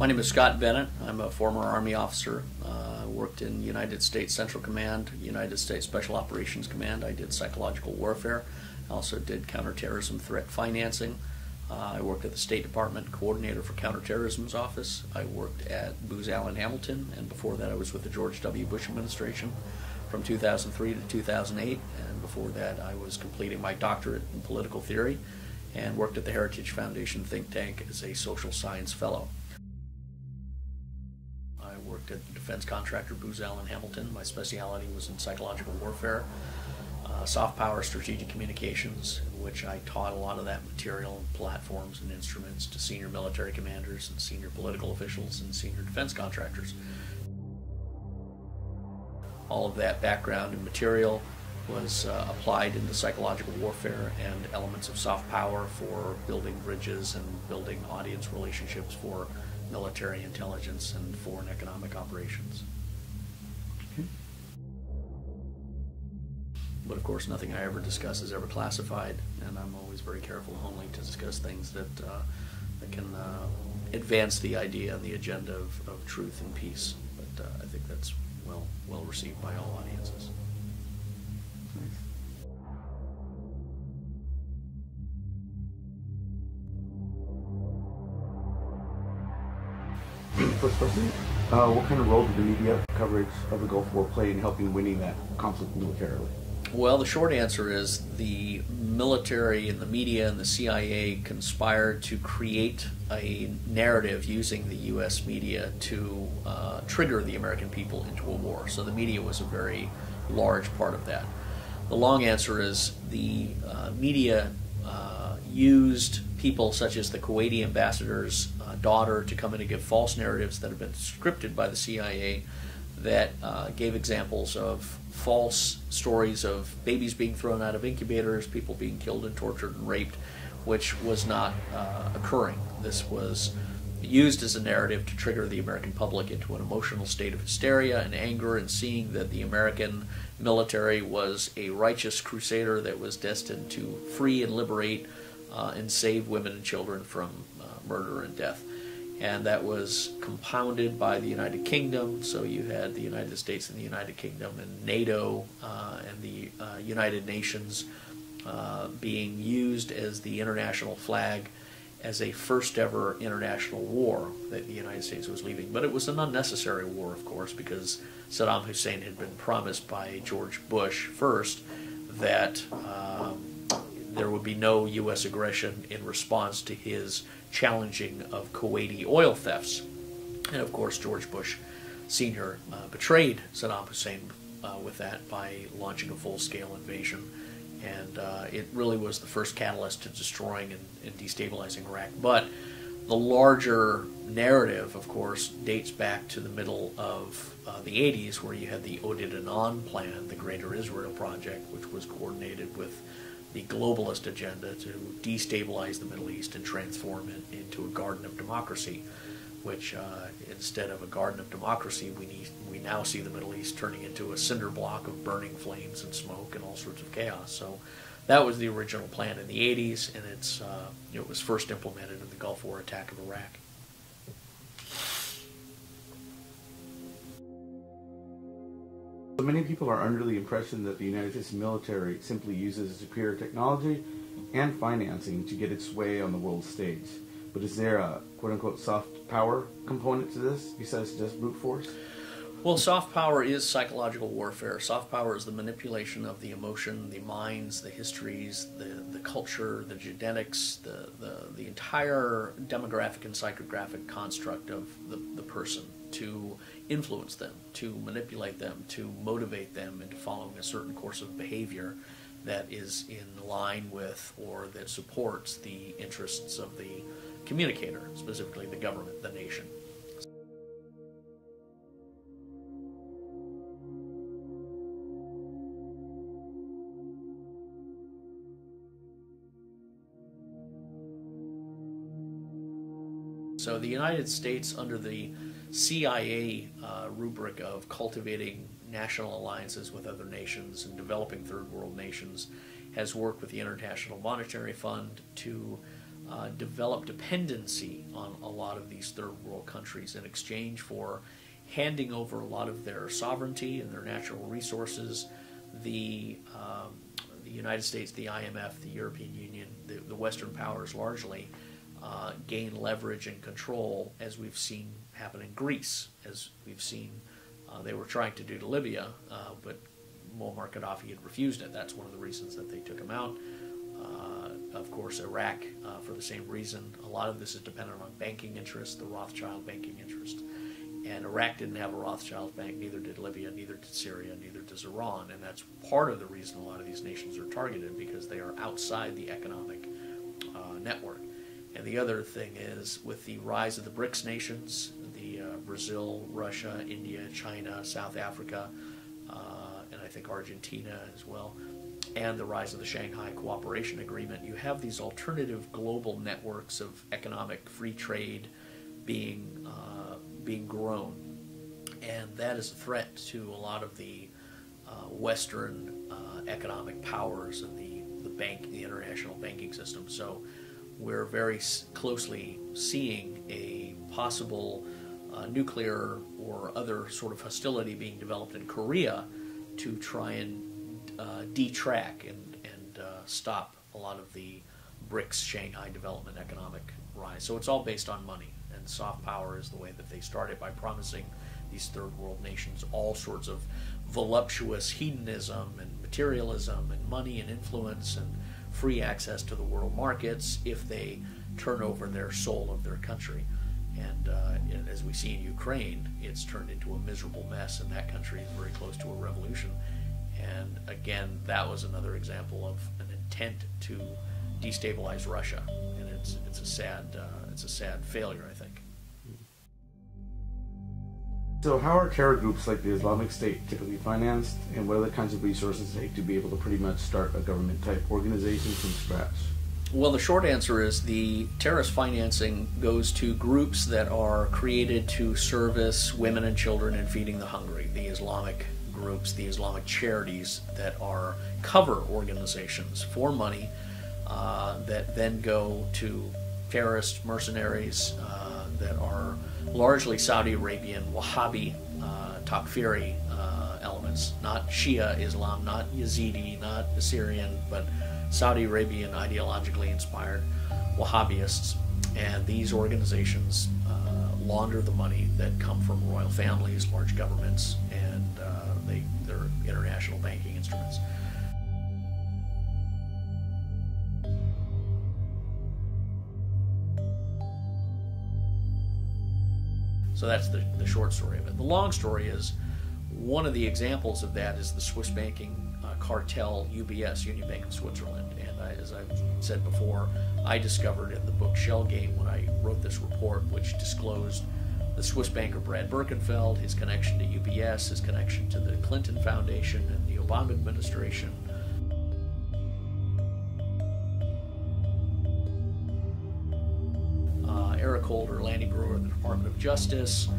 My name is Scott Bennett. I'm a former Army officer. Worked in United States Central Command, United States Special Operations Command. I did psychological warfare. I also did counterterrorism threat financing. I worked at the State Department coordinator for counterterrorism's office. I worked at Booz Allen Hamilton, and before that I was with the George W. Bush administration from 2003 to 2008, and before that I was completing my doctorate in political theory and worked at the Heritage Foundation think tank as a social science fellow. I worked at the defense contractor Booz Allen Hamilton. My specialty was in psychological warfare, soft power, strategic communications, in which I taught a lot of that material and platforms and instruments to senior military commanders and senior political officials and senior defense contractors. All of that background and material was applied into psychological warfare and elements of soft power for building bridges and building audience relationships for military intelligence and foreign economic operations. Okay. But of course, nothing I ever discuss is ever classified, and I'm always very careful only to discuss things that can advance the idea and the agenda of truth and peace. But I think that's well received by all audiences. First question, what kind of role did the media coverage of the Gulf War play in helping winning that conflict militarily? Well, the short answer is the military and the media and the CIA conspired to create a narrative using the U.S. media to trigger the American people into a war. So the media was a very large part of that. The long answer is the media used people such as the Kuwaiti ambassador's daughter to come in and give false narratives that have been scripted by the CIA that gave examples of false stories of babies being thrown out of incubators, people being killed and tortured and raped, which was not occurring. This was used as a narrative to trigger the American public into an emotional state of hysteria and anger, and seeing that the American military was a righteous crusader that was destined to free and liberate and save women and children from murder and death. And that was compounded by the United Kingdom. So you had the United States and the United Kingdom and NATO and the United Nations being used as the international flag as a first ever international war that the United States was leading. But it was an unnecessary war, of course, because Saddam Hussein had been promised by George Bush first that there would be no U.S. aggression in response to his challenging of Kuwaiti oil thefts. And of course, George Bush Sr. Betrayed Saddam Hussein with that by launching a full-scale invasion. And it really was the first catalyst to destroying and destabilizing Iraq. But the larger narrative, of course, dates back to the middle of the 80s, where you had the Oded Anon plan, the Greater Israel Project, which was coordinated with the globalist agenda to destabilize the Middle East and transform it into a garden of democracy, which instead of a garden of democracy, we now see the Middle East turning into a cinder block of burning flames and smoke and all sorts of chaos. So that was the original plan in the 80s, and it was first implemented in the Gulf War attack of Iraq. So many people are under the impression that the United States military simply uses superior technology and financing to get its way on the world stage. But is there a quote-unquote soft power component to this besides just brute force? Well, soft power is psychological warfare. Soft power is the manipulation of the emotion, the minds, the histories, the culture, the genetics, the entire demographic and psychographic construct of the person to influence them, to manipulate them, to motivate them into following a certain course of behavior that is in line with or that supports the interests of the communicator, specifically the government, the nation. So the United States, under the CIA rubric of cultivating national alliances with other nations and developing third world nations, has worked with the International Monetary Fund to develop dependency on a lot of these third world countries in exchange for handing over a lot of their sovereignty and their natural resources. The United States, the IMF, the European Union, the Western powers largely gain leverage and control, as we've seen happen in Greece, as we've seen they were trying to do to Libya, but Muammar Gaddafi had refused it. That's one of the reasons that they took him out. Of course, Iraq, for the same reason. A lot of this is dependent on banking interests, the Rothschild banking interest. And Iraq didn't have a Rothschild bank, neither did Libya, neither did Syria, neither does Iran. And that's part of the reason a lot of these nations are targeted, because they are outside the economic network. And the other thing is, with the rise of the BRICS nations, the Brazil, Russia, India, China, South Africa, and I think Argentina as well, and the rise of the Shanghai Cooperation Agreement, you have these alternative global networks of economic free trade being grown, and that is a threat to a lot of the Western economic powers and the international banking system. So we're very closely seeing a possible nuclear or other sort of hostility being developed in Korea to try and detrack and stop a lot of the BRICS Shanghai development economic rise. So it's all based on money, and soft power is the way that they started, by promising these third world nations all sorts of voluptuous hedonism and materialism and money and influence and free access to the world markets if they turn over their soul of their country. And as we see in Ukraine, it's turned into a miserable mess, and that country is very close to a revolution. And again, that was another example of an intent to destabilize Russia, and it's a sad failure, I think. So how are terror groups like the Islamic State typically financed, and what are the kinds of resources it takes to be able to pretty much start a government-type organization from scratch? Well, the short answer is the terrorist financing goes to groups that are created to service women and children and feeding the hungry. The Islamic groups, the Islamic charities that are cover organizations for money that then go to terrorist mercenaries that are largely Saudi Arabian, Wahhabi, Takfiri elements, not Shia Islam, not Yazidi, not Assyrian, but Saudi Arabian ideologically inspired Wahhabists. And these organizations launder the money that come from royal families, large governments, and they're international banking instruments. So that's the short story of it. The long story is, one of the examples of that is the Swiss banking cartel UBS, Union Bank of Switzerland. And as I've said before, I discovered in the book Shell Game, when I wrote this report, which disclosed the Swiss banker Brad Birkenfeld, his connection to UBS, his connection to the Clinton Foundation and the Obama administration. Eric Holder, Lanny Brewer, the Department of Justice.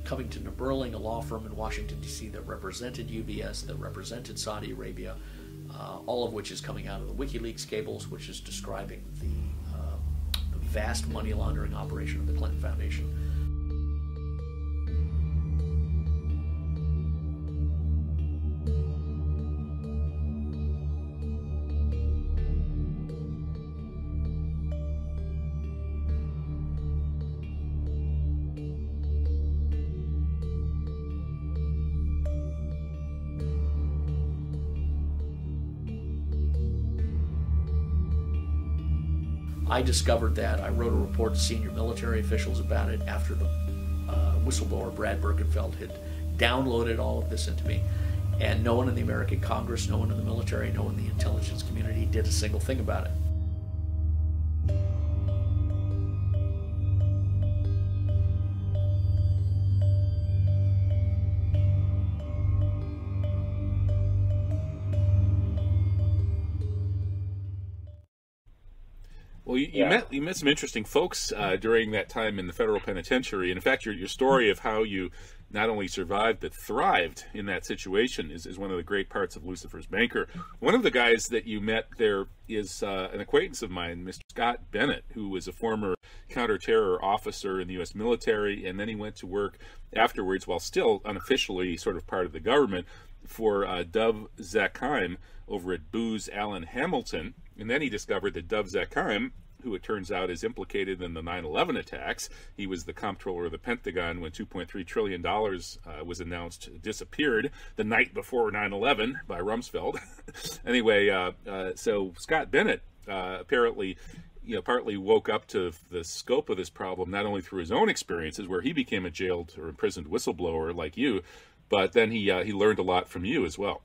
Covington & Burling, a law firm in Washington, D.C. that represented UBS, that represented Saudi Arabia, all of which is coming out of the WikiLeaks cables, which is describing the vast money laundering operation of the Clinton Foundation. I discovered that. I wrote a report to senior military officials about it after the whistleblower Brad Birkenfeld had downloaded all of this into me. And no one in the American Congress, no one in the military, no one in the intelligence community did a single thing about it. Well, you met some interesting folks during that time in the federal penitentiary. And in fact, your story of how you not only survived but thrived in that situation is one of the great parts of Lucifer's Banker. One of the guys that you met there is an acquaintance of mine, Mr. Scott Bennett, who was a former counterterror officer in the U.S. military, and then he went to work afterwards, while still unofficially sort of part of the government, for Dov Zakheim over at Booz Allen Hamilton. And then he discovered that Dov Zakheim, who it turns out is implicated in the 9/11 attacks, he was the comptroller of the Pentagon when $2.3 trillion was announced, disappeared the night before 9/11 by Rumsfeld. Anyway, so Scott Bennett apparently, partly woke up to the scope of this problem, not only through his own experiences, where he became a jailed or imprisoned whistleblower like you, but then he learned a lot from you as well.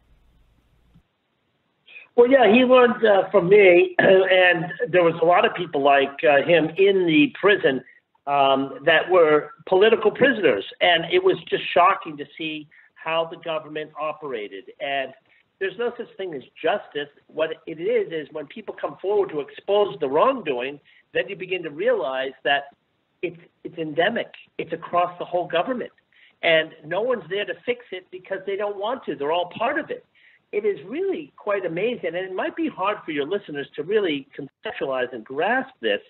Well, yeah, he learned from me, and there was a lot of people like him in the prison that were political prisoners, and it was just shocking to see how the government operated. And there's no such thing as justice. What it is when people come forward to expose the wrongdoing, then you begin to realize that it's endemic. It's across the whole government, and no one's there to fix it because they don't want to. They're all part of it. It is really quite amazing, and it might be hard for your listeners to really conceptualize and grasp this,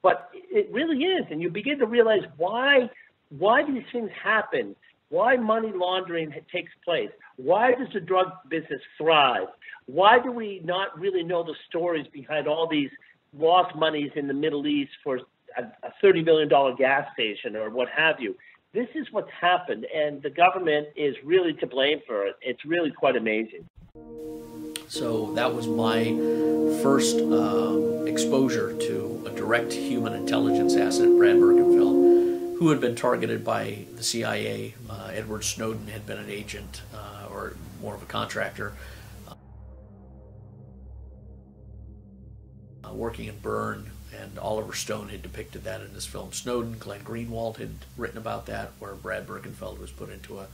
but it really is. And you begin to realize why these things happen, why money laundering takes place, why does the drug business thrive, why do we not really know the stories behind all these lost monies in the Middle East for a $30 million gas station or what have you. This is what's happened, and the government is really to blame for it. It's really quite amazing. So that was my first exposure to a direct human intelligence asset, Brad Birkenfeld, who had been targeted by the CIA. Edward Snowden had been an agent, or more of a contractor, working in Bern, and Oliver Stone had depicted that in his film Snowden. Glenn Greenwald had written about that, where Brad Birkenfeld was put into a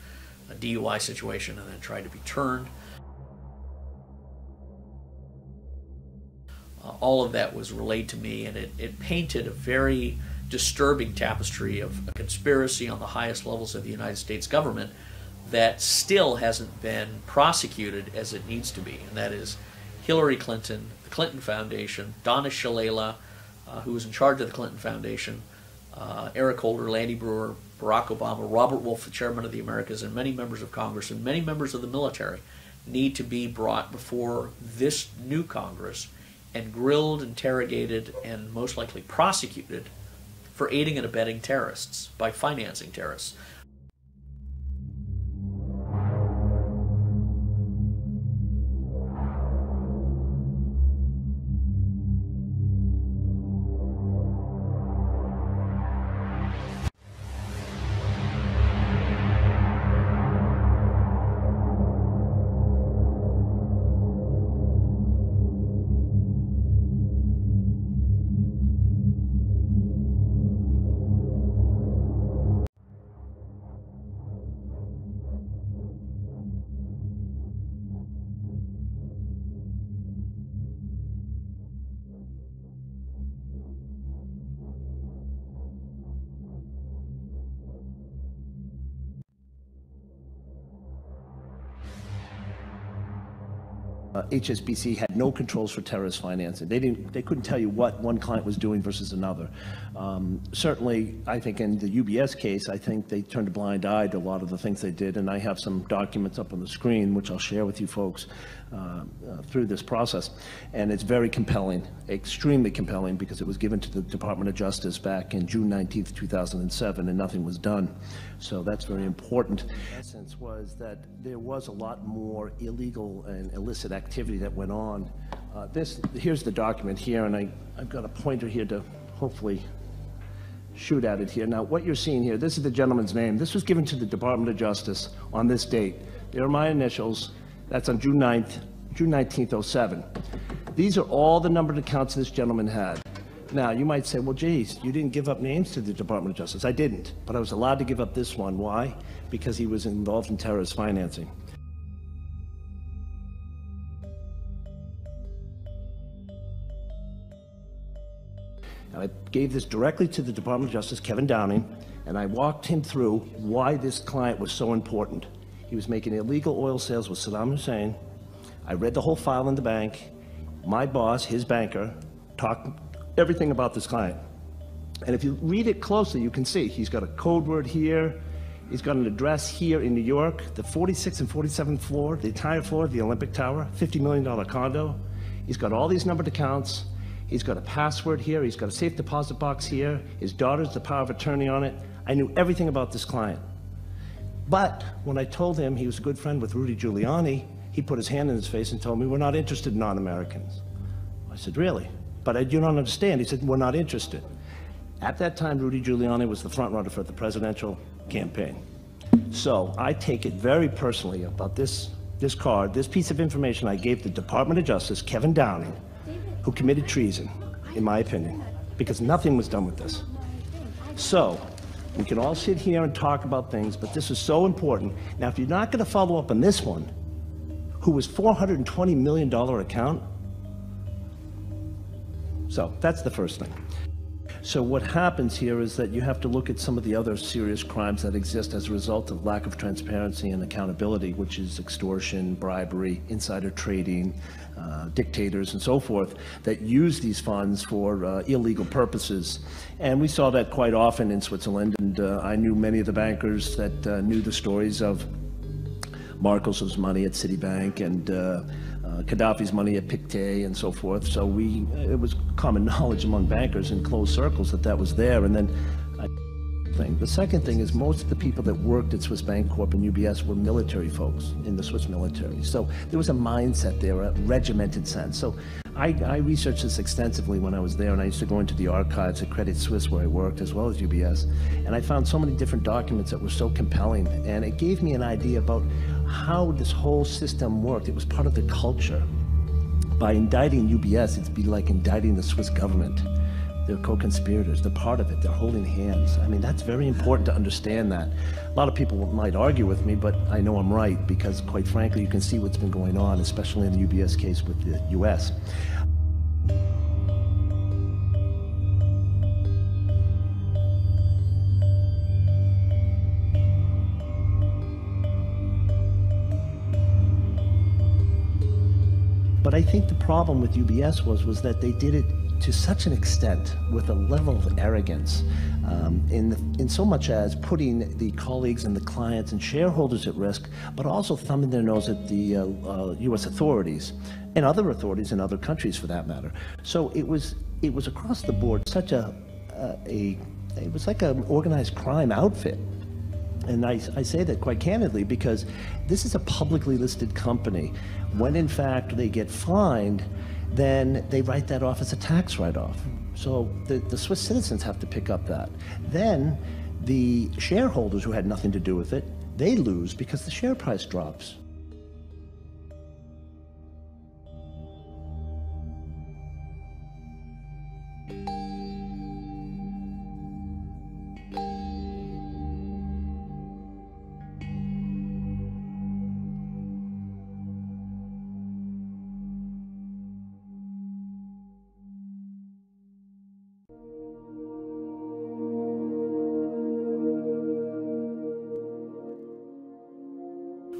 DUI situation and then tried to be turned. All of that was relayed to me, and it painted a very disturbing tapestry of a conspiracy on the highest levels of the United States government that still hasn't been prosecuted as it needs to be, and that is Hillary Clinton, the Clinton Foundation, Donna Shalala, who was in charge of the Clinton Foundation, Eric Holder, Landy Brewer, Barack Obama, Robert Wolf, the chairman of the Americas, and many members of Congress and many members of the military need to be brought before this new Congress and grilled, interrogated, and most likely prosecuted for aiding and abetting terrorists by financing terrorists. HSBC had no controls for terrorist financing. They couldn't tell you what one client was doing versus another. Certainly, I think in the UBS case, I think they turned a blind eye to a lot of the things they did, and I have some documents up on the screen, which I'll share with you folks through this process. And it's very compelling, extremely compelling, because it was given to the Department of Justice back in June 19th, 2007, and nothing was done. So that's very important. The essence was that there was a lot more illegal and illicit activity that went on. Here's the document here, and I've got a pointer here to hopefully shoot at it here. Now, what you're seeing here, this is the gentleman's name. This was given to the Department of Justice on this date. There are my initials. That's on June 19th, 07. These are all the numbered accounts this gentleman had. Now, you might say, well, geez, you didn't give up names to the Department of Justice. I didn't, but I was allowed to give up this one. Why? Because he was involved in terrorist financing. I gave this directly to the Department of Justice, Kevin Downing, and I walked him through why this client was so important. He was making illegal oil sales with Saddam Hussein. I read the whole file in the bank. My boss, his banker, talked everything about this client. And if you read it closely, you can see he's got a code word here. He's got an address here in New York, the 46th and 47th floor, the entire floor of the Olympic Tower, $50 million condo. He's got all these numbered accounts. He's got a password here. He's got a safe deposit box here. His daughter's the power of attorney on it. I knew everything about this client. But when I told him he was a good friend with Rudy Giuliani, he put his hand in his face and told me, we're not interested in non-Americans. I said, really? But you don't understand. He said, we're not interested. At that time, Rudy Giuliani was the front runner for the presidential campaign. So I take it very personally about this card, this piece of information I gave the Department of Justice, Kevin Downing, who committed treason, in my opinion, because nothing was done with this. So we can all sit here and talk about things, but this is so important. Now, if you're not going to follow up on this one, who was $420 million account, so that's the first thing. So what happens here is that you have to look at some of the other serious crimes that exist as a result of lack of transparency and accountability, which is extortion, bribery, insider trading, dictators and so forth that use these funds for illegal purposes. And we saw that quite often in Switzerland, and I knew many of the bankers that knew the stories of Marcos's money at Citibank and Gaddafi's money at Pictet and so forth. So it was common knowledge among bankers in closed circles that was there. And then the second thing is most of the people that worked at Swiss Bancorp and UBS were military folks in the Swiss military. So there was a mindset there, a regimented sense. So I researched this extensively when I was there, and I used to go into the archives at Credit Suisse where I worked, as well as UBS, and I found so many different documents that were so compelling, and it gave me an idea about how this whole system worked. It was part of the culture. By indicting UBS, it'd be like indicting the Swiss government. They're co-conspirators, they're part of it, they're holding hands. I mean, that's very important to understand that. A lot of people might argue with me, but I know I'm right because, quite frankly, you can see what's been going on, especially in the UBS case with the US. But I think the problem with UBS was that they did it to such an extent with a level of arrogance, in so much as putting the colleagues and the clients and shareholders at risk, but also thumbing their nose at the U.S. authorities and other authorities in other countries, for that matter. So it was across the board such it was like an organized crime outfit. And I say that quite candidly because this is a publicly listed company. When in fact they get fined, then they write that off as a tax write-off. So the Swiss citizens have to pick up that. Then the shareholders who had nothing to do with it, they lose because the share price drops.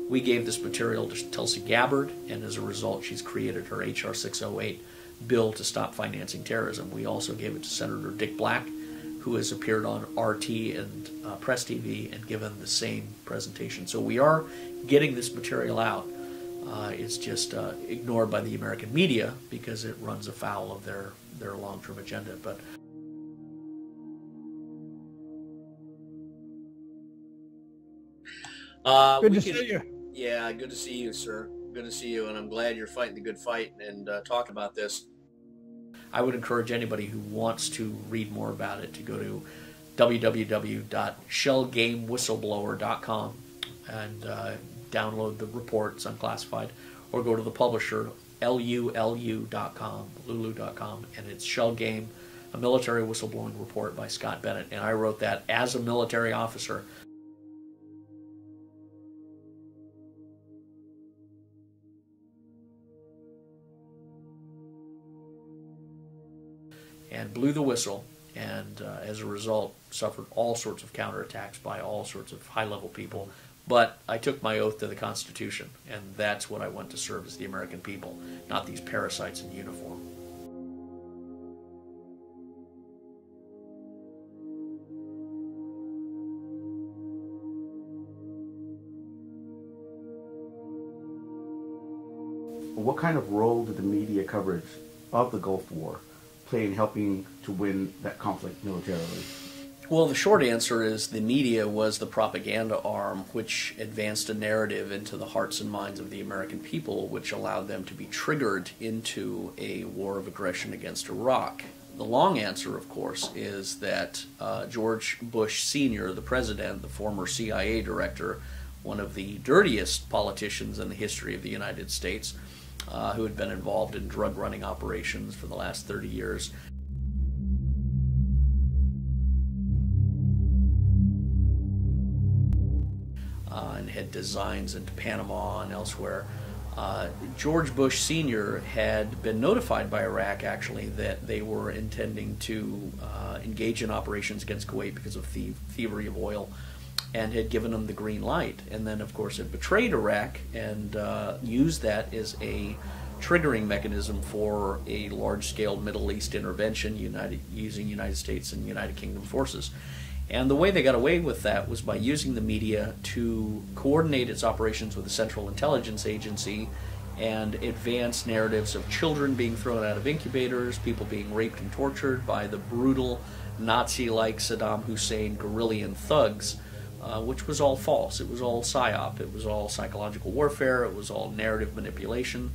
We gave this material to Tulsi Gabbard, and as a result, she's created her H.R. 608 bill to stop financing terrorism. We also gave it to Senator Dick Black, who has appeared on RT and Press TV and given the same presentation. So we are getting this material out. It's just ignored by the American media because it runs afoul of their long-term agenda. But good to see you. Yeah, good to see you, sir. Good to see you, and I'm glad you're fighting the good fight and talking about this. I would encourage anybody who wants to read more about it to go to www.shellgamewhistleblower.com and download the report. It's unclassified, or go to the publisher lulu.com, lulu.com, and it's Shell Game, a military whistleblowing report by Scott Bennett, and I wrote that as a military officer. And blew the whistle, and as a result suffered all sorts of counterattacks by all sorts of high-level people. But I took my oath to the Constitution, and that's what I went to serve, as the American people, not these parasites in uniform. What kind of role did the media coverage of the Gulf War play in helping to win that conflict militarily? Well, the short answer is the media was the propaganda arm which advanced a narrative into the hearts and minds of the American people, which allowed them to be triggered into a war of aggression against Iraq. The long answer, of course, is that George Bush Sr., the president, the former CIA director, one of the dirtiest politicians in the history of the United States, who had been involved in drug running operations for the last 30 years, and had designs into Panama and elsewhere. George Bush Sr. had been notified by Iraq, actually, that they were intending to engage in operations against Kuwait because of thievery of oil, and had given them the green light. And then, of course, it betrayed Iraq and used that as a triggering mechanism for a large-scale Middle East intervention using United States and United Kingdom forces. And the way they got away with that was by using the media to coordinate its operations with the Central Intelligence Agency and advance narratives of children being thrown out of incubators, people being raped and tortured by the brutal Nazi-like Saddam Hussein guerrillian thugs, which was all false. It was all psyop. It was all psychological warfare. It was all narrative manipulation.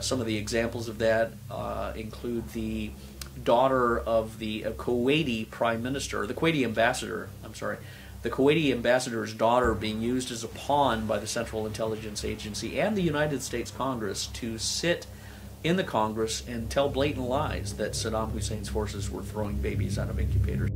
Some of the examples of that include the daughter of the Kuwaiti prime minister, the Kuwaiti ambassador, the Kuwaiti ambassador's daughter being used as a pawn by the Central Intelligence Agency and the United States Congress to sit in the Congress and tell blatant lies that Saddam Hussein's forces were throwing babies out of incubators.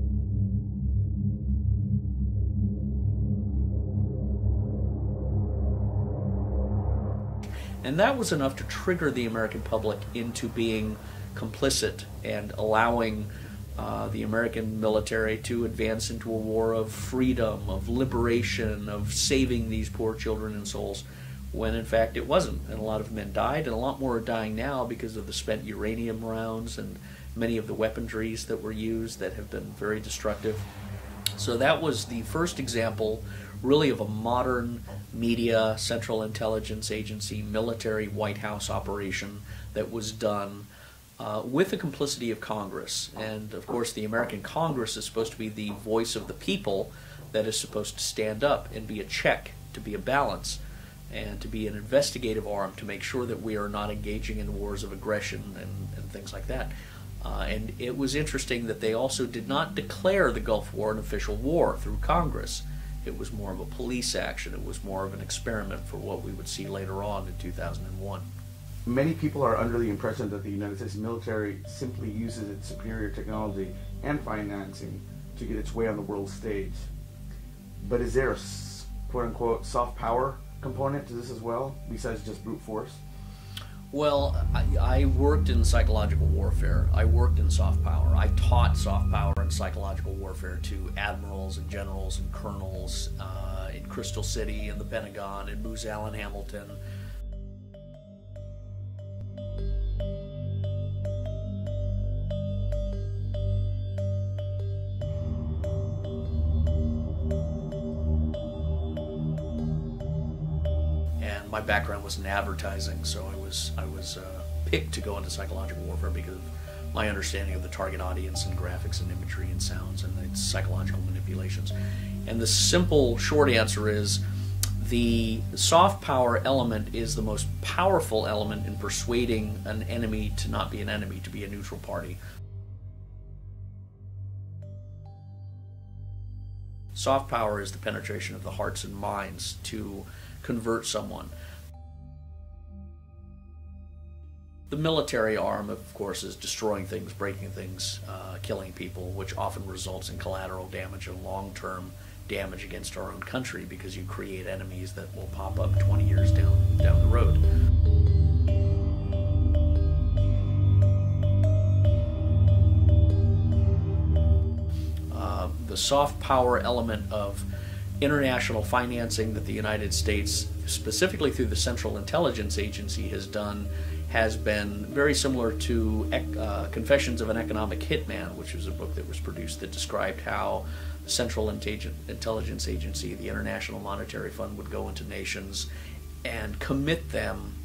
And that was enough to trigger the American public into being complicit and allowing the American military to advance into a war of freedom, of liberation, of saving these poor children and souls, when in fact it wasn't. And a lot of men died, and a lot more are dying now because of the spent uranium rounds and many of the weaponries that were used that have been very destructive. So that was the first example, really, of a modern media, Central Intelligence Agency, military White House operation that was done with the complicity of Congress. And of course the American Congress is supposed to be the voice of the people that is supposed to stand up and be a check, to be a balance, and to be an investigative arm to make sure that we are not engaging in wars of aggression and things like that. And it was interesting that they also did not declare the Gulf War an official war through Congress. It was more of a police action. It was more of an experiment for what we would see later on in 2001. Many people are under the impression that the United States military simply uses its superior technology and financing to get its way on the world stage. But is there a quote-unquote soft power component to this as well, besides just brute force? Well, I worked in psychological warfare. I worked in soft power. I taught soft power and psychological warfare to admirals and generals and colonels in Crystal City, in the Pentagon, in Booz Allen Hamilton. My background was in advertising, so I was picked to go into psychological warfare because of my understanding of the target audience and graphics and imagery and sounds and its psychological manipulations. And the simple short answer is the soft power element is the most powerful element in persuading an enemy to not be an enemy, to be a neutral party. Soft power is the penetration of the hearts and minds to convert someone. The military arm, of course, is destroying things, breaking things, killing people, which often results in collateral damage and long-term damage against our own country because you create enemies that will pop up 20 years down the road. The soft power element of international financing that the United States, specifically through the Central Intelligence Agency, has done has been very similar to Confessions of an Economic Hitman, which was a book that was produced that described how the Central Intelligence Agency, the International Monetary Fund, would go into nations and commit them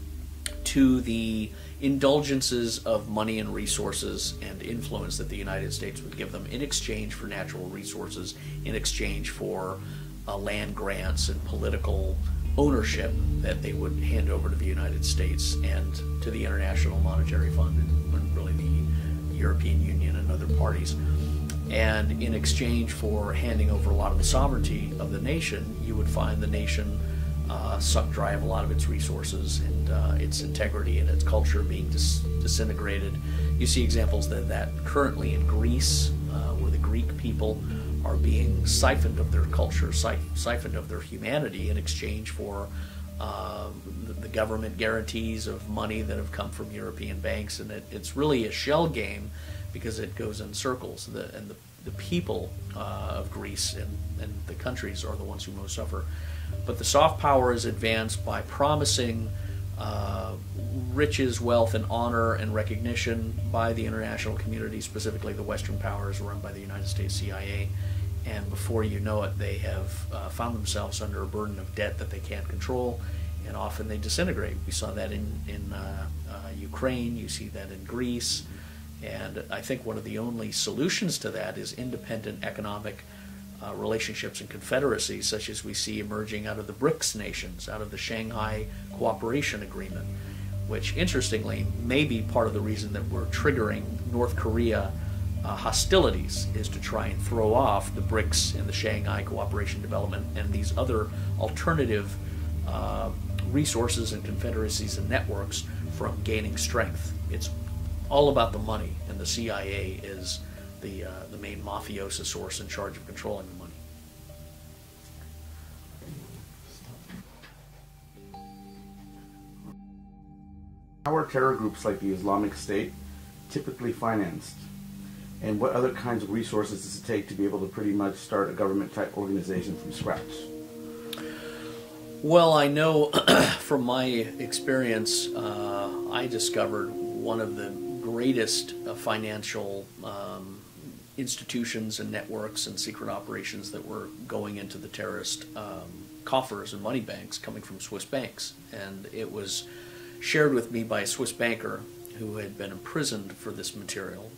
to the indulgences of money and resources and influence that the United States would give them in exchange for natural resources, in exchange for land grants and political ownership that they would hand over to the United States and to the International Monetary Fund and really the European Union and other parties. And in exchange for handing over a lot of the sovereignty of the nation, you would find the nation suck dry of a lot of its resources and its integrity and its culture being disintegrated. You see examples of that currently in Greece, where the Greek people are being siphoned of their culture, siphoned of their humanity in exchange for the government guarantees of money that have come from European banks. And it's really a shell game because it goes in circles. The people of Greece and the countries are the ones who most suffer. But the soft power is advanced by promising riches, wealth, and honor and recognition by the international community, specifically the Western powers run by the United States CIA. And before you know it, they have found themselves under a burden of debt that they can't control, and often they disintegrate. We saw that in Ukraine, you see that in Greece, and I think one of the only solutions to that is independent economic relationships and confederacies, such as we see emerging out of the BRICS nations, out of the Shanghai Cooperation Agreement, which interestingly may be part of the reason that we're triggering North Korea hostilities, is to try and throw off the BRICS and the Shanghai Cooperation Development and these other alternative resources and confederacies and networks from gaining strength. It's all about the money, and the CIA is the main mafioso source in charge of controlling the money. How are terror groups like the Islamic State typically financed? And what other kinds of resources does it take to be able to pretty much start a government-type organization from scratch? Well, I know from my experience, I discovered one of the greatest financial institutions and networks and secret operations that were going into the terrorist coffers and money banks coming from Swiss banks. And it was shared with me by a Swiss banker who had been imprisoned for this material.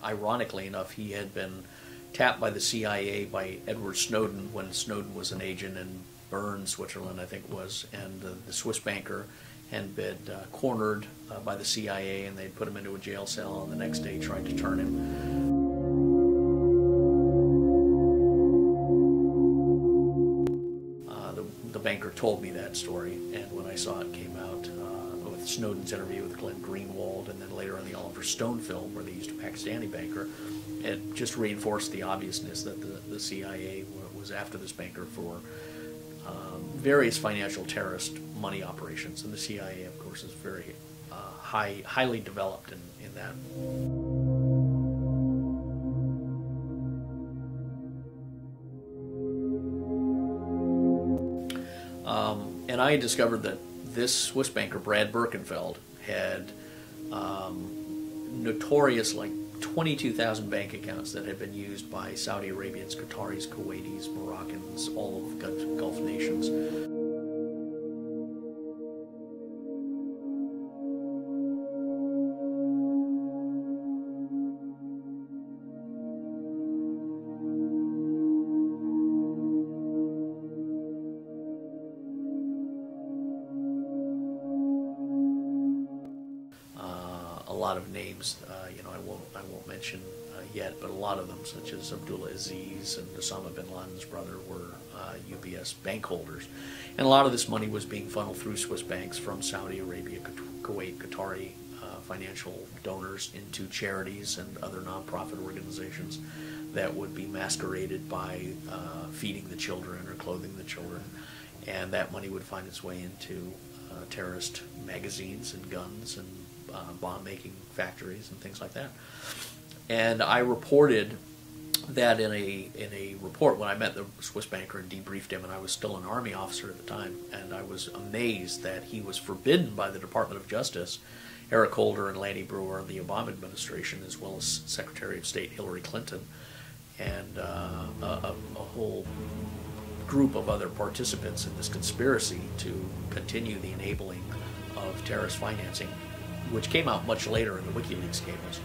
Ironically enough, he had been tapped by the CIA by Edward Snowden when Snowden was an agent in Bern, Switzerland, I think it was, and the Swiss banker had been cornered by the CIA, and they'd put him into a jail cell, and the next day tried to turn him. The banker told me that story, and when I saw it came out with Snowden's interview with Glenn Greenwald, and then later on the Oliver Stone film where they used a Pakistani banker, it just reinforced the obviousness that the CIA was after this banker for various financial terrorist money operations, and the CIA, of course, is very highly developed in that. And I discovered that this Swiss banker, Brad Birkenfeld, had notorious, like 22,000 bank accounts that had been used by Saudi Arabians, Qataris, Kuwaitis, Moroccans, all of the Gulf nations. A lot of names, I won't mention yet, but a lot of them, such as Abdullah Aziz and Osama bin Laden's brother, were UBS bank holders. And a lot of this money was being funneled through Swiss banks from Saudi Arabia, Kuwait, Qatari financial donors into charities and other nonprofit organizations that would be masqueraded by feeding the children or clothing the children. And that money would find its way into terrorist magazines and guns and bomb-making factories and things like that. And I reported that in a report when I met the Swiss banker and debriefed him, and I was still an Army officer at the time, and I was amazed that he was forbidden by the Department of Justice, Eric Holder and Lanny Brewer of the Obama administration, as well as Secretary of State Hillary Clinton, and a whole group of other participants in this conspiracy to continue the enabling of terrorist financing, which came out much later in the WikiLeaks cables.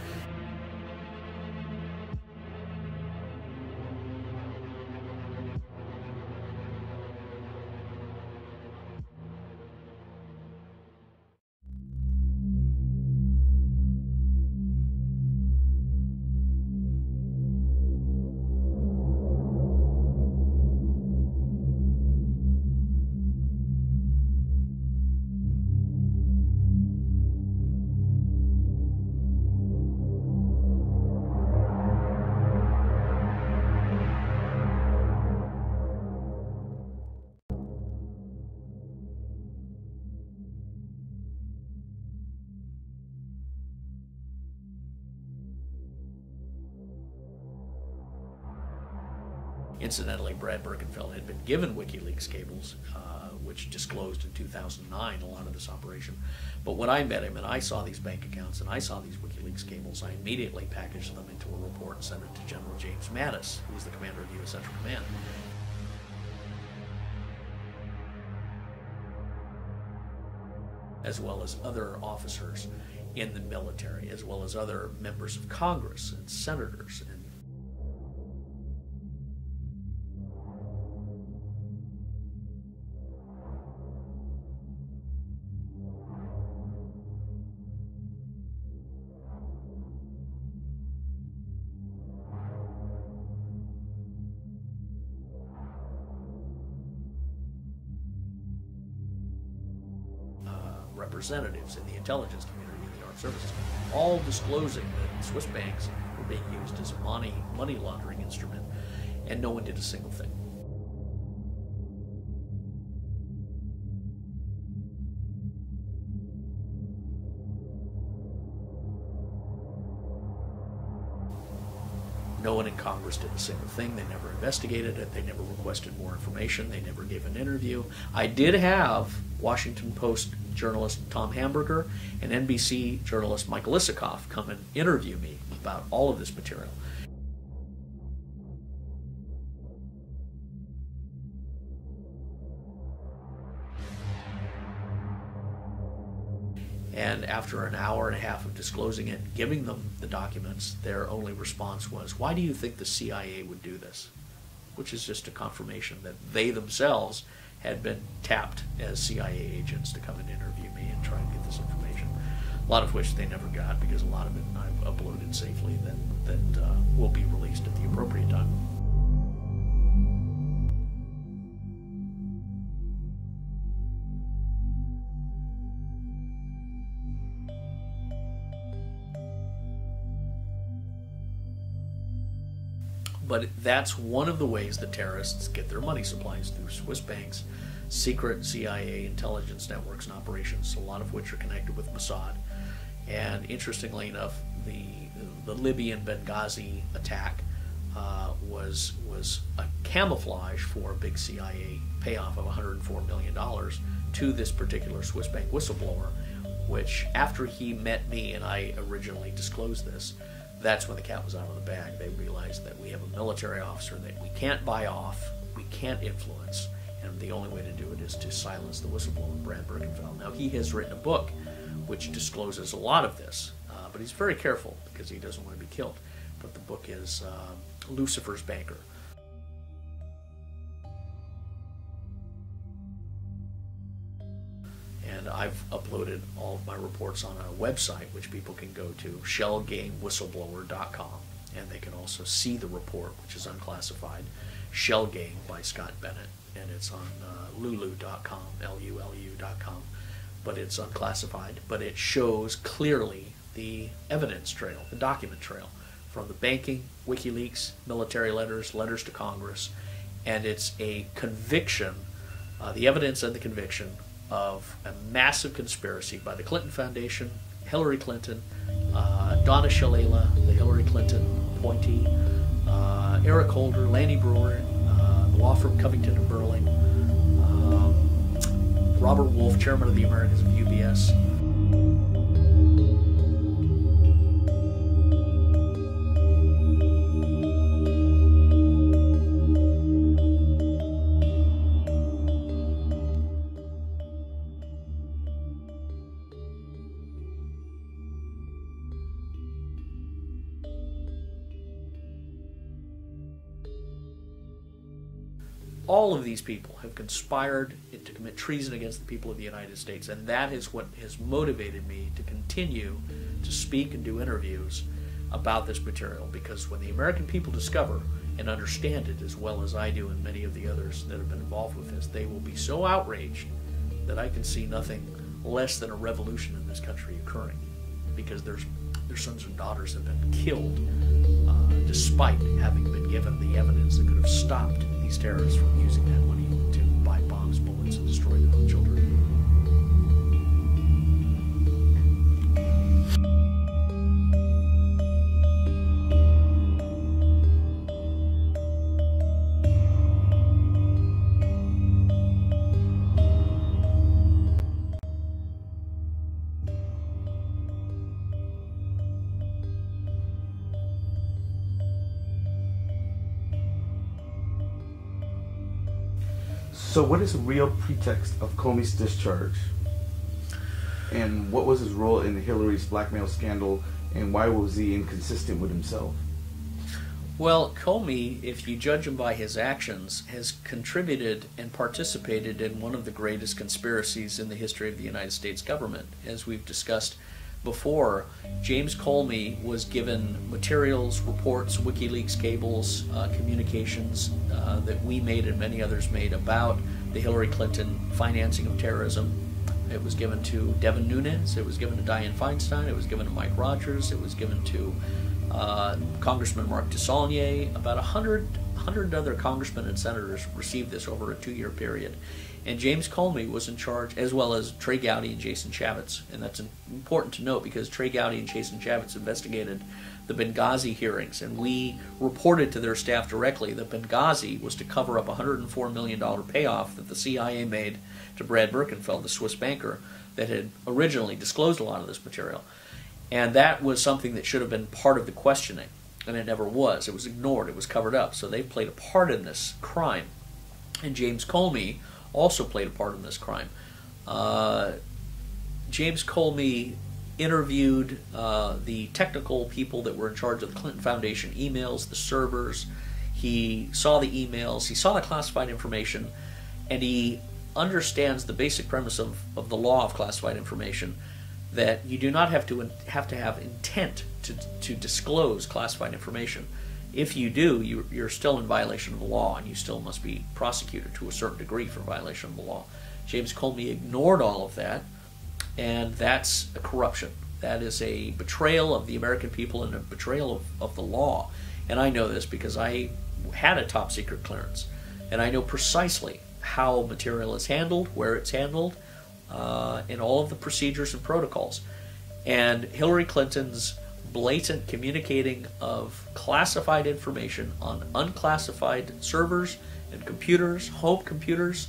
Incidentally, Brad Birkenfeld had been given WikiLeaks cables, which disclosed in 2009 a lot of this operation. But when I met him and I saw these bank accounts and I saw these WikiLeaks cables, I immediately packaged them into a report and sent it to General James Mattis, who was the commander of the U.S. Central Command. As well as other officers in the military, as well as other members of Congress and senators and representatives in the intelligence community and the armed services community, all disclosing that Swiss banks were being used as a money laundering instrument, and no one did a single thing. No one in Congress did a single thing. They never investigated it. They never requested more information. They never gave an interview. I did have Washington Post journalist Tom Hamburger and NBC journalist Michael Isikoff come and interview me about all of this material. And after an hour and a half of disclosing it, giving them the documents, their only response was, "Why do you think the CIA would do this?" Which is just a confirmation that they themselves had been tapped as CIA agents to come and interview me and try and get this information. A lot of which they never got, because a lot of it I've uploaded safely that will be released at the appropriate time. But that's one of the ways the terrorists get their money supplies, through Swiss banks, secret CIA intelligence networks and operations, a lot of which are connected with Mossad. And interestingly enough, the Libyan Benghazi attack was a camouflage for a big CIA payoff of $104 million to this particular Swiss bank whistleblower, which, after he met me and I originally disclosed this, that's when the cat was out of the bag. They realized that we have a military officer that we can't buy off, we can't influence, and the only way to do it is to silence the whistleblower, Brad Birkenfeld. Now, he has written a book which discloses a lot of this, but he's very careful because he doesn't want to be killed. But the book is Lucifer's Banker. And I've uploaded all of my reports on a website, which people can go to, shellgamewhistleblower.com, and they can also see the report, which is unclassified, Shell Game by Scott Bennett, and it's on lulu.com, Lulu.com, but it's unclassified. But it shows clearly the evidence trail, the document trail, from the banking, WikiLeaks, military letters, letters to Congress, and it's a conviction, the evidence and the conviction of a massive conspiracy by the Clinton Foundation, Hillary Clinton, Donna Shalala, the Hillary Clinton appointee, Eric Holder, Lanny Brewer, the law firm Covington and Burling, Robert Wolf, chairman of the Americans of UBS. All of these people have conspired to commit treason against the people of the United States, and that is what has motivated me to continue to speak and do interviews about this material, because when the American people discover and understand it as well as I do and many of the others that have been involved with this, they will be so outraged that I can see nothing less than a revolution in this country occurring, because their sons and daughters have been killed despite having been given the evidence that could have stopped these terrorists from using that money to buy bombs, bullets, and destroy their own children. So what is the real pretext of Comey's discharge? And what was his role in Hillary's blackmail scandal, and why was he inconsistent with himself? Well, Comey, if you judge him by his actions, has contributed and participated in one of the greatest conspiracies in the history of the United States government. As we've discussed before, James Comey was given materials, reports, WikiLeaks cables, communications that we made and many others made about the Hillary Clinton financing of terrorism. It was given to Devin Nunes, it was given to Dianne Feinstein, it was given to Mike Rogers, it was given to Congressman Mark DeSaulnier. About 100 other congressmen and senators received this over a 2-year period. And James Comey was in charge, as well as Trey Gowdy and Jason Chaffetz. And that's important to note, because Trey Gowdy and Jason Chaffetz investigated the Benghazi hearings, and we reported to their staff directly that Benghazi was to cover up a $104 million payoff that the CIA made to Brad Birkenfeld, the Swiss banker, that had originally disclosed a lot of this material. And that was something that should have been part of the questioning, and it never was. It was ignored. It was covered up. So they played a part in this crime. And James Comey also played a part in this crime. James Comey interviewed the technical people that were in charge of the Clinton Foundation emails, the servers. He saw the emails, he saw the classified information, and he understands the basic premise of the law of classified information, that you do not have to have intent to disclose classified information. If you do, you're still in violation of the law, and you still must be prosecuted to a certain degree for violation of the law. James Comey ignored all of that, and that's a corruption. That is a betrayal of the American people and a betrayal of the law. And I know this because I had a top secret clearance, and I know precisely how material is handled, where it's handled, and all of the procedures and protocols. And Hillary Clinton's blatant communicating of classified information on unclassified servers and computers, home computers,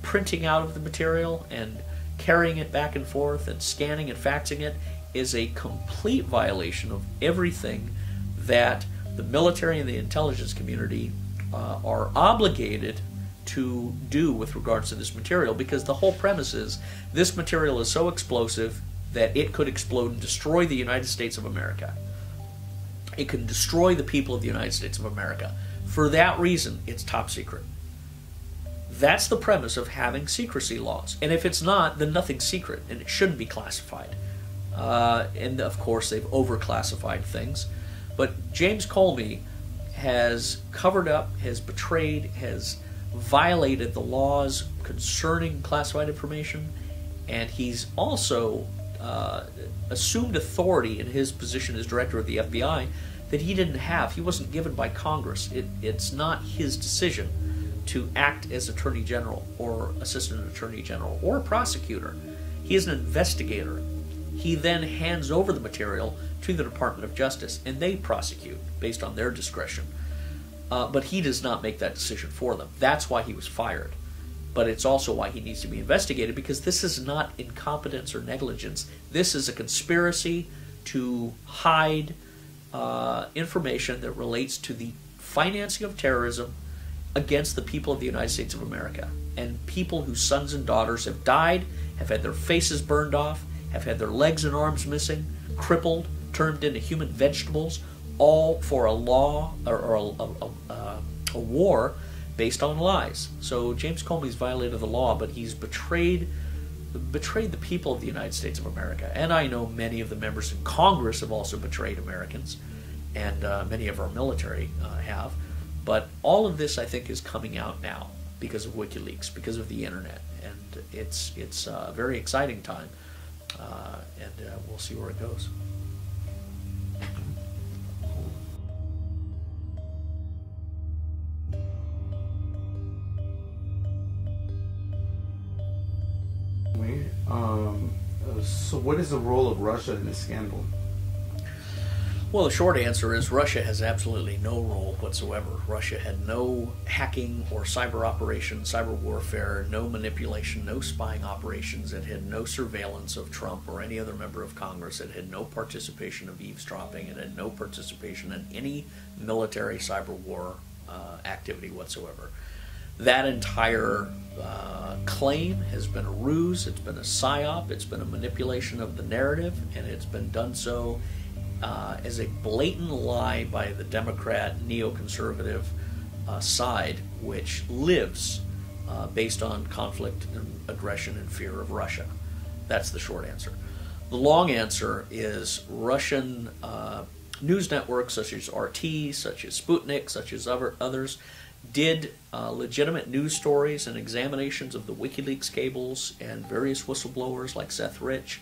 printing out of the material and carrying it back and forth and scanning and faxing it, is a complete violation of everything that the military and the intelligence community are obligated to do with regards to this material, because the whole premise is this material is so explosive that it could explode and destroy the United States of America. It could destroy the people of the United States of America. For that reason, it's top secret. That's the premise of having secrecy laws. And if it's not, then nothing's secret, and it shouldn't be classified. And of course, they've overclassified things. But James Comey has covered up, has betrayed, has violated the laws concerning classified information, and he's also assumed authority in his position as director of the FBI that he didn't have. He wasn't given by Congress. It's not his decision to act as Attorney General or Assistant Attorney General or prosecutor. He is an investigator. He then hands over the material to the Department of Justice, and they prosecute based on their discretion. But he does not make that decision for them. That's why he was fired. But it's also why he needs to be investigated, because this is not incompetence or negligence. This is a conspiracy to hide information that relates to the financing of terrorism against the people of the United States of America, and people whose sons and daughters have died, have had their faces burned off, have had their legs and arms missing, crippled, turned into human vegetables, all for a law or a war based on lies. So James Comey's violated the law, but he's betrayed the people of the United States of America. And I know many of the members in Congress have also betrayed Americans, and many of our military have. But all of this, I think, is coming out now because of WikiLeaks, because of the internet, and it's a very exciting time, and we'll see where it goes. So what is the role of Russia in this scandal? Well, the short answer is Russia has absolutely no role whatsoever. Russia had no hacking or cyber operations, cyber warfare, no manipulation, no spying operations. It had no surveillance of Trump or any other member of Congress. It had no participation of eavesdropping. It had no participation in any military cyber war activity whatsoever. That entire claim has been a ruse, it's been a psyop, it's been a manipulation of the narrative, and it's been done so as a blatant lie by the Democrat neoconservative side, which lives based on conflict and aggression and fear of Russia. That's the short answer. The long answer is Russian news networks such as RT, such as Sputnik, such as others, did legitimate news stories and examinations of the WikiLeaks cables and various whistleblowers like Seth Rich,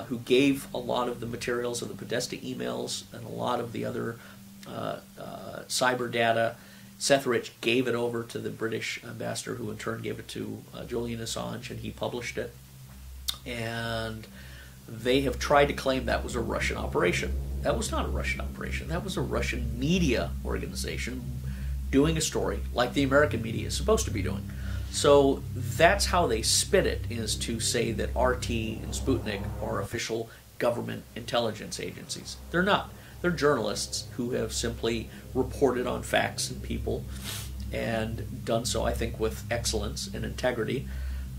who gave a lot of the materials of the Podesta emails and a lot of the other cyber data. Seth Rich gave it over to the British ambassador, who in turn gave it to Julian Assange, and he published it. And they have tried to claim that was a Russian operation. That was not a Russian operation. That was a Russian media organization doing a story like the American media is supposed to be doing. So that's how they spit it, is to say that RT and Sputnik are official government intelligence agencies. They're not. They're journalists who have simply reported on facts and people, and done so, I think, with excellence and integrity.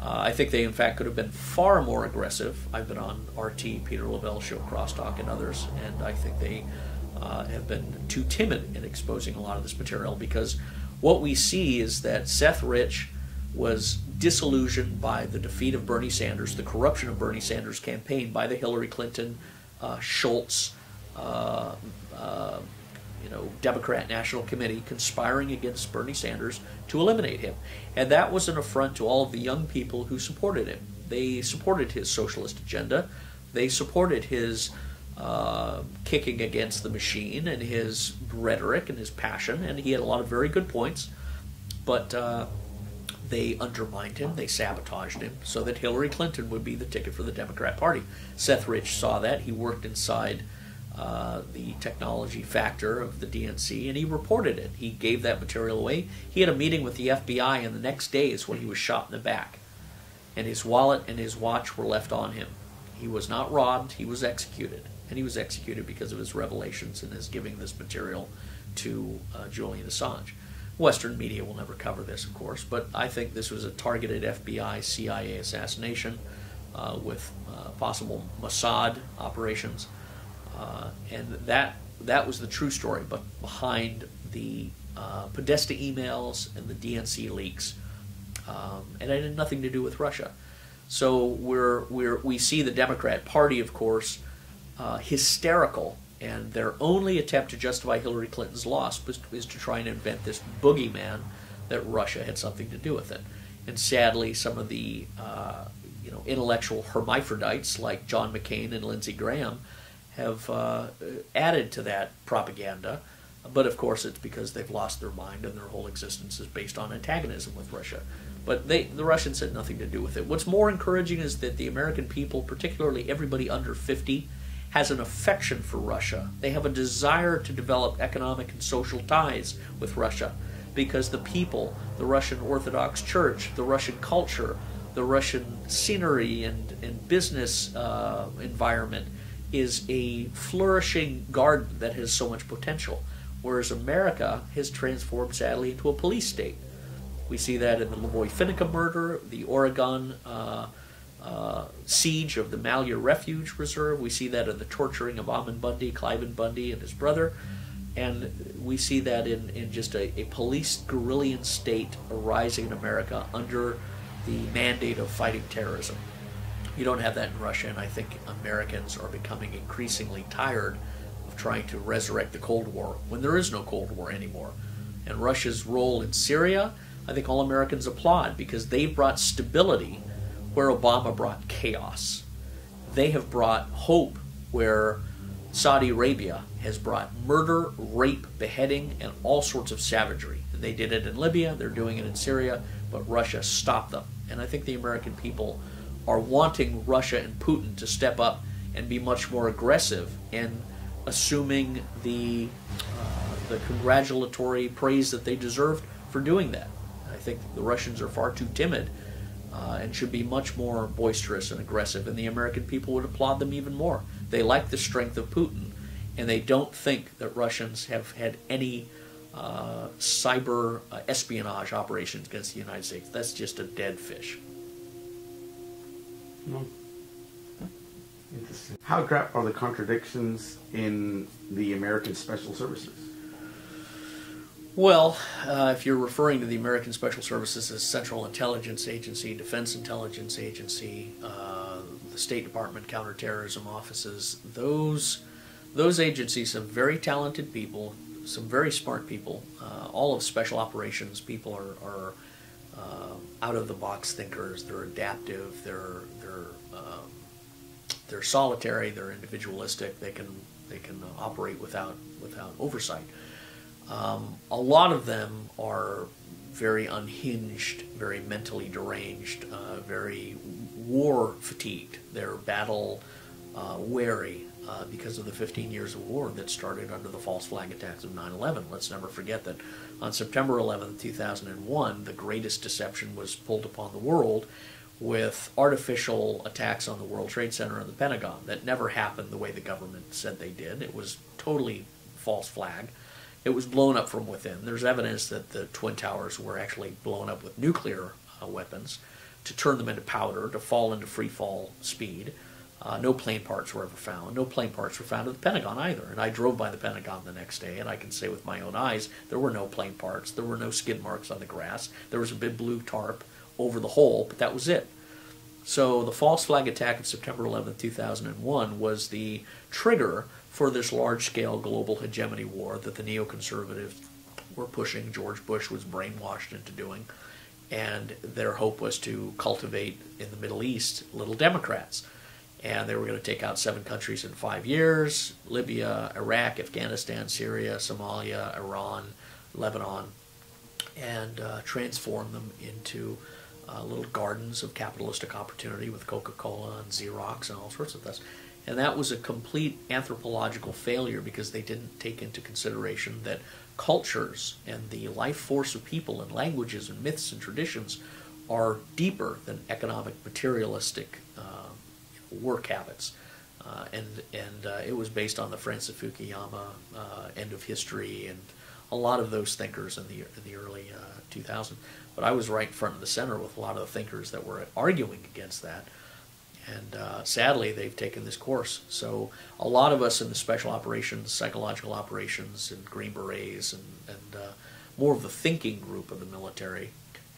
I think they, in fact, could have been far more aggressive. I've been on RT, Peter Lavelle Show, Crosstalk, and others, and I think they have been too timid in exposing a lot of this material, because what we see is that Seth Rich was disillusioned by the defeat of Bernie Sanders, the corruption of Bernie Sanders' campaign by the Hillary Clinton, Schultz, Democrat National Committee conspiring against Bernie Sanders to eliminate him. And that was an affront to all of the young people who supported him. They supported his socialist agenda. They supported his kicking against the machine and his rhetoric and his passion, and he had a lot of very good points, but they undermined him, they sabotaged him, so that Hillary Clinton would be the ticket for the Democrat Party. Seth Rich saw that. He worked inside the technology factor of the DNC, and he reported it. He gave that material away. He had a meeting with the FBI, and the next day is when he was shot in the back, and his wallet and his watch were left on him. He was not robbed, he was executed. And he was executed because of his revelations and his giving this material to Julian Assange. Western media will never cover this, of course, but I think this was a targeted FBI, CIA assassination with possible Mossad operations. And that was the true story. But behind the Podesta emails and the DNC leaks and it had nothing to do with Russia. So we see the Democrat Party, of course, hysterical, and their only attempt to justify Hillary Clinton's loss is to try and invent this boogeyman that Russia had something to do with it. And sadly, some of the intellectual hermaphrodites like John McCain and Lindsey Graham have added to that propaganda. But of course, it's because they've lost their mind and their whole existence is based on antagonism with Russia. But the Russians had nothing to do with it. What's more encouraging is that the American people, particularly everybody under 50, has an affection for Russia. They have a desire to develop economic and social ties with Russia because the people, the Russian Orthodox Church, the Russian culture, the Russian scenery and business environment is a flourishing garden that has so much potential, whereas America has transformed, sadly, into a police state. We see that in the Lavoie-Finicum murder, the Oregon siege of the Malheur Refuge Reserve. We see that in the torturing of Ammon Bundy, Cliven Bundy, and his brother. And we see that in just a police guerrillian state arising in America under the mandate of fighting terrorism. You don't have that in Russia, and I think Americans are becoming increasingly tired of trying to resurrect the Cold War when there is no Cold War anymore. And Russia's role in Syria, I think all Americans applaud because they've brought stability where Obama brought chaos. They have brought hope where Saudi Arabia has brought murder, rape, beheading, and all sorts of savagery. And they did it in Libya, they're doing it in Syria, but Russia stopped them. And I think the American people are wanting Russia and Putin to step up and be much more aggressive in assuming the congratulatory praise that they deserved for doing that. I think the Russians are far too timid and should be much more boisterous and aggressive, and the American people would applaud them even more. They like the strength of Putin, and they don't think that Russians have had any cyber espionage operations against the United States. That's just a dead fish. No. Interesting. How great are the contradictions in the American Special Services? Well, if you're referring to the American Special Services as Central Intelligence Agency, Defense Intelligence Agency, the State Department counterterrorism offices, those agencies have very talented people, some very smart people. All of special operations people are out-of-the-box thinkers. They're adaptive. They're solitary. They're individualistic. They can operate without oversight. A lot of them are very unhinged, very mentally deranged, very war fatigued. They're battle wary because of the 15 years of war that started under the false flag attacks of 9/11. Let's never forget that on September 11, 2001, the greatest deception was pulled upon the world with artificial attacks on the World Trade Center and the Pentagon that never happened the way the government said they did. It was totally false flag. It was blown up from within. There's evidence that the Twin Towers were actually blown up with nuclear weapons to turn them into powder, to fall into free fall speed. No plane parts were ever found. No plane parts were found at the Pentagon either. And I drove by the Pentagon the next day, and I can say with my own eyes, there were no plane parts. There were no skid marks on the grass. There was a big blue tarp over the hole, but that was it. So the false flag attack of September 11, 2001 was the trigger for this large-scale global hegemony war that the neoconservatives were pushing. George Bush was brainwashed into doing, and their hope was to cultivate in the Middle East little Democrats. And they were going to take out 7 countries in 5 years: Libya, Iraq, Afghanistan, Syria, Somalia, Iran, Lebanon, and transform them into little gardens of capitalistic opportunity with Coca-Cola and Xerox and all sorts of this. And that was a complete anthropological failure because they didn't take into consideration that cultures and the life force of people and languages and myths and traditions are deeper than economic materialistic work habits. And it was based on the Francis Fukuyama end of history and a lot of those thinkers in the early 2000s. But I was right in front of the center with a lot of the thinkers that were arguing against that. And sadly, they've taken this course. So a lot of us in the special operations, psychological operations, and Green Berets, and more of the thinking group of the military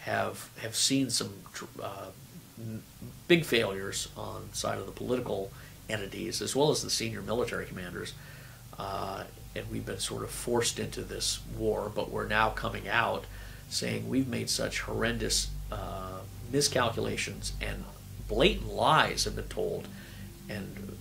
have seen some big failures on the side of the political entities as well as the senior military commanders, and we've been sort of forced into this war, but we're now coming out saying we've made such horrendous miscalculations, and blatant lies have been told, and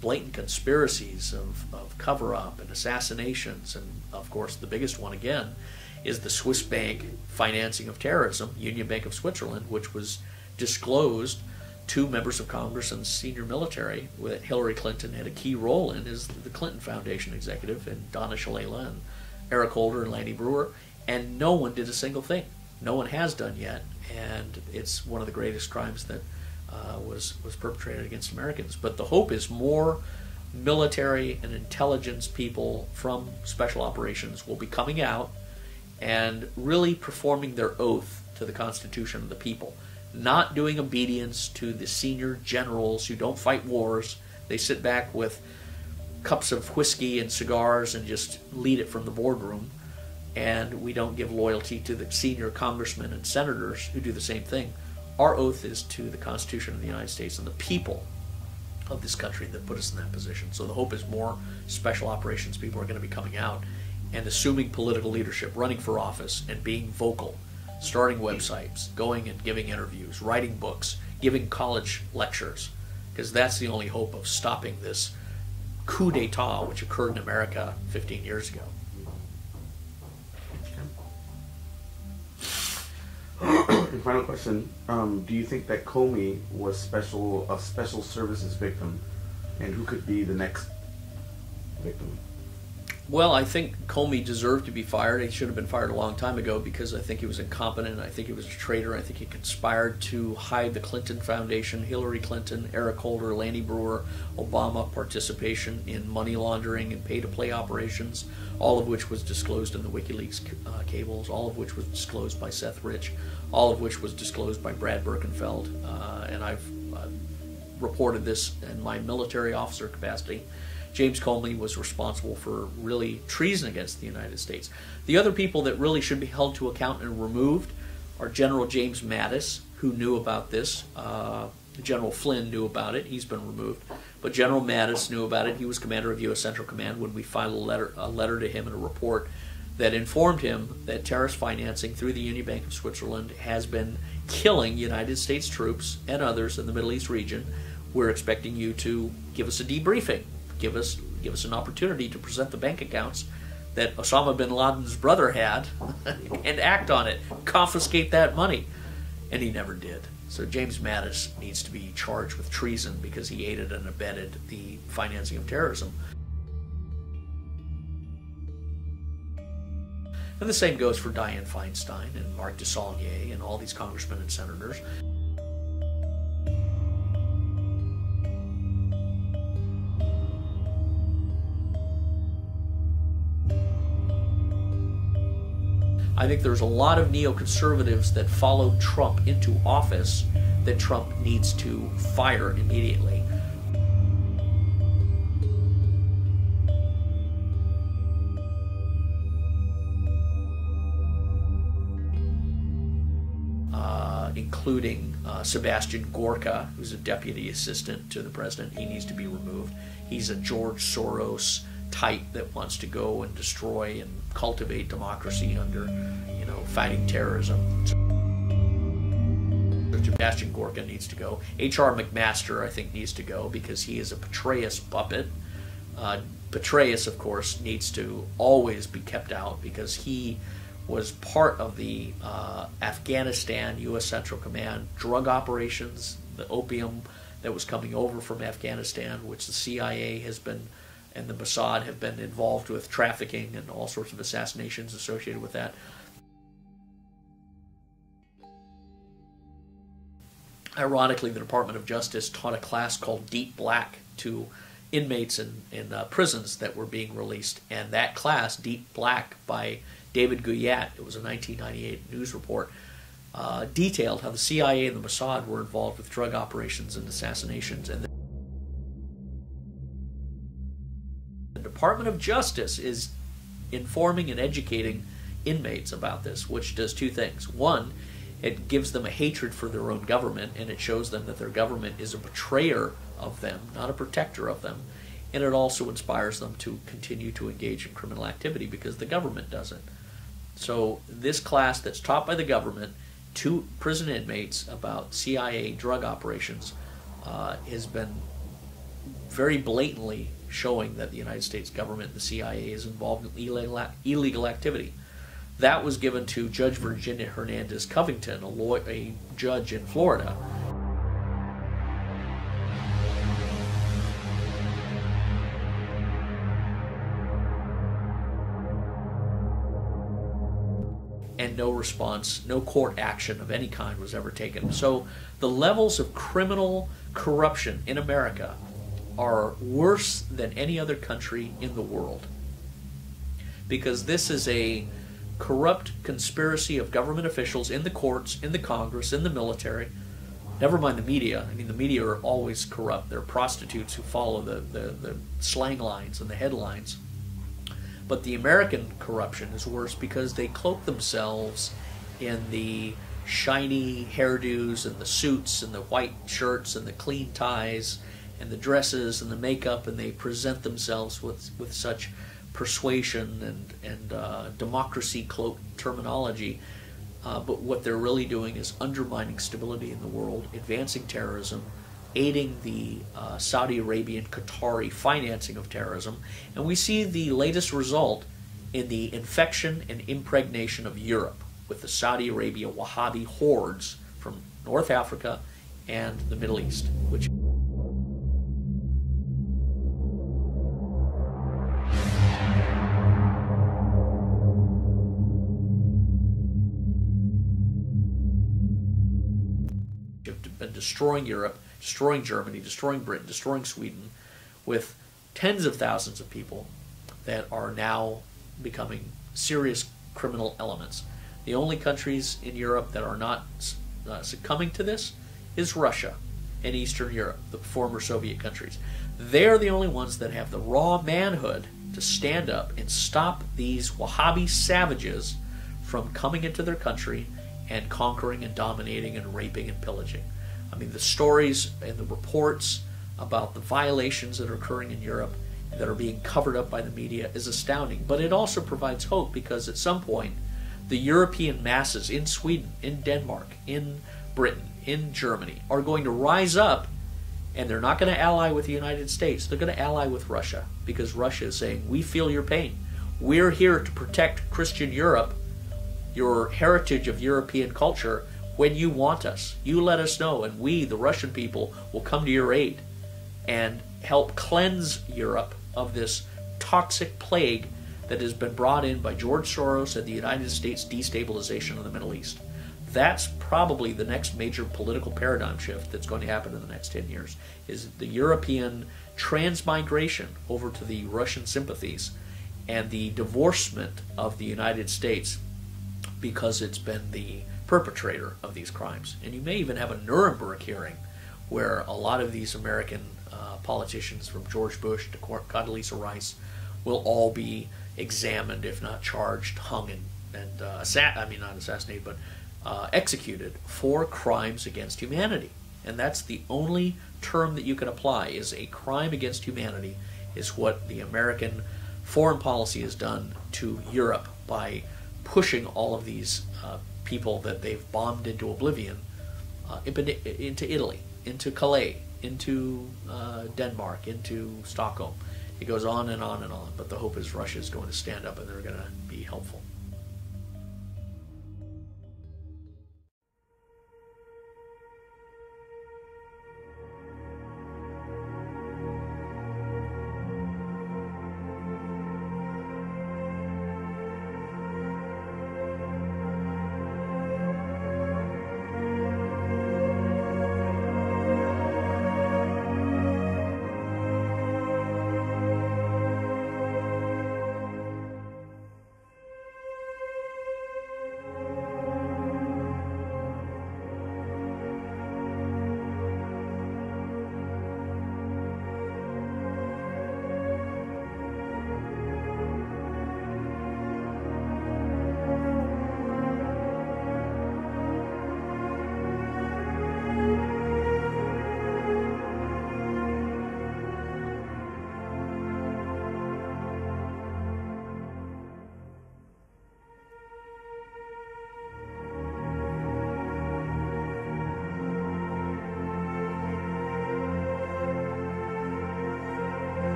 blatant conspiracies of cover-up and assassinations, and of course the biggest one again is the Swiss bank financing of terrorism, Union Bank of Switzerland, which was disclosed to members of Congress and senior military that Hillary Clinton had a key role in as the Clinton Foundation executive, and Donna Shalala and Eric Holder and Lanny Brewer, and no one did a single thing. No one has done yet, and it's one of the greatest crimes that was perpetrated against Americans. But the hope is more military and intelligence people from special operations will be coming out and really performing their oath to the Constitution of the people, not doing obedience to the senior generals who don't fight wars. They sit back with cups of whiskey and cigars and just lead it from the boardroom, and we don't give loyalty to the senior congressmen and senators who do the same thing. Our oath is to the Constitution of the United States and the people of this country that put us in that position. So the hope is more special operations people are going to be coming out and assuming political leadership, running for office and being vocal, starting websites, going and giving interviews, writing books, giving college lectures, because that's the only hope of stopping this coup d'etat which occurred in America 15 years ago. And final question, do you think that Comey was a special services victim, and who could be the next victim? Well, I think Comey deserved to be fired. He should have been fired a long time ago because I think he was incompetent. I think he was a traitor. I think he conspired to hide the Clinton Foundation, Hillary Clinton, Eric Holder, Lanny Brewer, Obama participation in money laundering and pay-to-play operations, all of which was disclosed in the WikiLeaks cables, all of which was disclosed by Seth Rich, all of which was disclosed by Brad Birkenfeld. And I've reported this in my military officer capacity. James Comey was responsible for really treason against the United States. The other people that really should be held to account and removed are General James Mattis, who knew about this. General Flynn knew about it. He's been removed. But General Mattis knew about it. He was commander of U.S. Central Command when we filed a letter to him and a report that informed him that terrorist financing through the Union Bank of Switzerland has been killing United States troops and others in the Middle East region. We're expecting you to give us a debriefing. Give us an opportunity to present the bank accounts that Osama bin Laden's brother had and act on it, confiscate that money. And he never did. So James Mattis needs to be charged with treason because he aided and abetted the financing of terrorism. And the same goes for Dianne Feinstein and Mark Desaulniers and all these congressmen and senators. I think there's a lot of neoconservatives that followed Trump into office that Trump needs to fire immediately. Including Sebastian Gorka, who's a deputy assistant to the president. He needs to be removed. He's a George Soros type that wants to go and destroy and cultivate democracy under, fighting terrorism. So Sebastian Gorka needs to go. H.R. McMaster, I think, needs to go because he is a Petraeus puppet. Petraeus, of course, needs to always be kept out because he was part of the Afghanistan U.S. Central Command drug operations, the opium that was coming over from Afghanistan, which the CIA has been and the Mossad have been involved with trafficking and all sorts of assassinations associated with that. Ironically, the Department of Justice taught a class called Deep Black to inmates in prisons that were being released, and that class, Deep Black by David Guyat, it was a 1998 news report, detailed how the CIA and the Mossad were involved with drug operations and assassinations, and the Department of Justice is informing and educating inmates about this, which does two things. One, It gives them a hatred for their own government, and it shows them that their government is a betrayer of them, not a protector of them. And it also inspires them to continue to engage in criminal activity because the government doesn't. So this class that's taught by the government to prison inmates about CIA drug operations has been very blatantly showing that the United States government, the CIA, is involved in illegal activity. That was given to Judge Virginia Hernandez Covington, a judge in Florida. And no response, no court action of any kind was ever taken. So the levels of criminal corruption in America are worse than any other country in the world. Because this is a corrupt conspiracy of government officials in the courts, in the Congress, in the military. Never mind the media. I mean, the media are always corrupt. They're prostitutes who follow the slang lines and the headlines. But the American corruption is worse because they cloak themselves in the shiny hairdos and the suits and the white shirts and the clean ties and the dresses and the makeup, and they present themselves with such persuasion and democracy cloaked terminology. But what they're really doing is undermining stability in the world, advancing terrorism, aiding the Saudi Arabian, Qatari financing of terrorism. And we see the latest result in the infection and impregnation of Europe with the Saudi Arabia Wahhabi hordes from North Africa and the Middle East, which have been destroying Europe, destroying Germany, destroying Britain, destroying Sweden, with tens of thousands of people that are now becoming serious criminal elements. The only countries in Europe that are not succumbing to this is Russia and Eastern Europe, the former Soviet countries. They're the only ones that have the raw manhood to stand up and stop these Wahhabi savages from coming into their country and conquering and dominating and raping and pillaging. I mean, the stories and the reports about the violations that are occurring in Europe that are being covered up by the media is astounding. But it also provides hope because at some point, the European masses in Sweden, in Denmark, in Britain, in Germany are going to rise up, and they're not going to ally with the United States. They're going to ally with Russia because Russia is saying, we feel your pain. We're here to protect Christian Europe, your heritage of European culture, when you want us. You let us know, and we, the Russian people, will come to your aid and help cleanse Europe of this toxic plague that has been brought in by George Soros and the United States destabilization of the Middle East. That's probably the next major political paradigm shift that's going to happen in the next 10 years, is the European transmigration over to the Russian sympathies and the divorcement of the United States because it's been the perpetrator of these crimes. And you may even have a Nuremberg hearing where a lot of these American politicians, from George Bush to Condoleezza Rice, will all be examined, if not charged, hung, and not assassinated, but executed for crimes against humanity. And that's the only term that you can apply, is a crime against humanity, is what the American foreign policy has done to Europe by pushing all of these people that they've bombed into oblivion into Italy, into Calais, into Denmark, into Stockholm. It goes on and on and on, but the hope is Russia is going to stand up and they're going to be helpful.